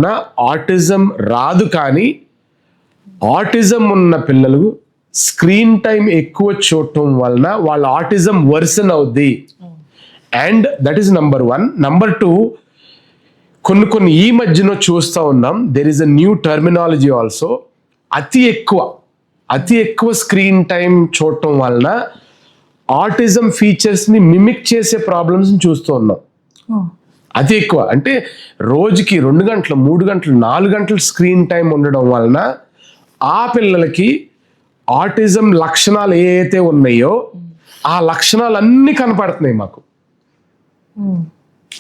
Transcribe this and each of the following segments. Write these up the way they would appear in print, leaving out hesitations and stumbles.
నా ఆటిజం రాదు, కానీ ఆటిజం ఉన్న పిల్లలు స్క్రీన్ టైం ఎక్కువ చూడటం వలన వాళ్ళ ఆటిజం వర్సన్ అవుద్ది. And that is number 1. Number 2, కొన్ని ఈ మధ్యన చూస్తూ ఉన్నాం, there is a new terminology also. అతి ఎక్కువ స్క్రీన్ టైం చూడటం వలన ఆటిజం ఫీచర్స్ని మిమిక్ చేసే ప్రాబ్లమ్స్ని చూస్తూ ఉన్నాం. అతి ఎక్కువ అంటే రోజుకి 2 గంటలు 3 గంటలు 4 గంటలు స్క్రీన్ టైం ఉండడం వలన ఆ పిల్లలకి ఆటిజం లక్షణాలు ఏవైతే ఉన్నాయో ఆ లక్షణాలన్నీ కనపడుతున్నాయి మాకు.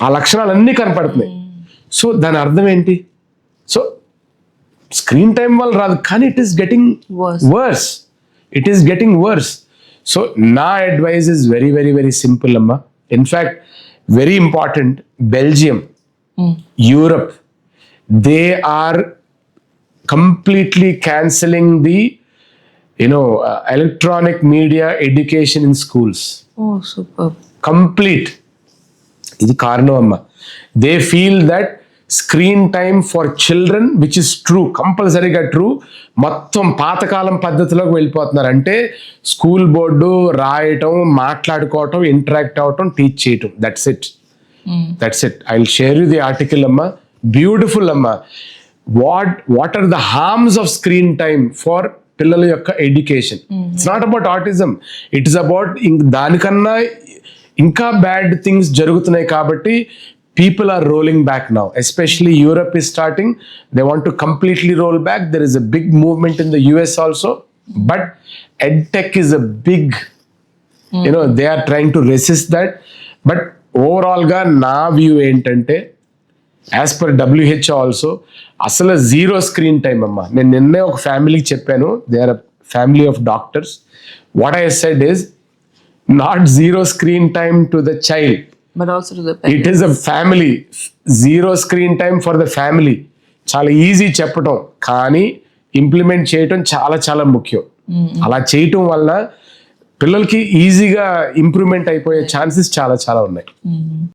ఆ లక్షణాలన్నీ కనపడుతున్నాయి. సో దాని అర్థం ఏంటి? సో స్క్రీన్ టైం వల్ల రాదు, కానీ it is getting worse. It is getting worse. So నా advice is very very very simple అమ్మా. In fact very important, Belgium, Europe, they are completely cancelling the electronic media education in schools. Oh, super. Complete. ఇది కారణం అమ్మ. They feel that screen time for children, which is true, కంపల్సరీగా true, మొత్తం పాతకాలం పద్ధతిలోకి వెళ్ళిపోతున్నారు. అంటే school board రాయటం, మాట్లాడుకోవటం, ఇంటరాక్ట్ అవటం, టీచ్ చేయటం, that's it. I will share you the article అమ్మా. బ్యూటిఫుల్ అమ్మా. What are the harms of screen time for పిల్లల యొక్క education. It's not about autism, it is about దానికన్నా ఇంకా బ్యాడ్ థింగ్స్ జరుగుతున్నాయి. కాబట్టి people are rolling back now, especially Europe is starting. They want to completely roll back. There is a big movement in the US also, but edtech is a big, they are trying to resist that. But overall ga na view ఏంటంటే, as per WHO also అసలు 0 screen time అమ్మా. నేను నిన్నే ఒక ఫ్యామిలీకి చెప్పాను, they are family of doctors. What I said is not 0 screen time to the child, but also to the parents. It is a family. 0 screen time for the family. చాలా easy చెప్పటం, కానీ implement చేయటం చాలా చాలా ముఖ్యం. అలా చేయటం వల్ల పిల్లలకి ఈజీగా ఇంప్రూవ్మెంట్ అయిపోయే ఛాన్సెస్ చాలా చాలా ఉన్నాయి.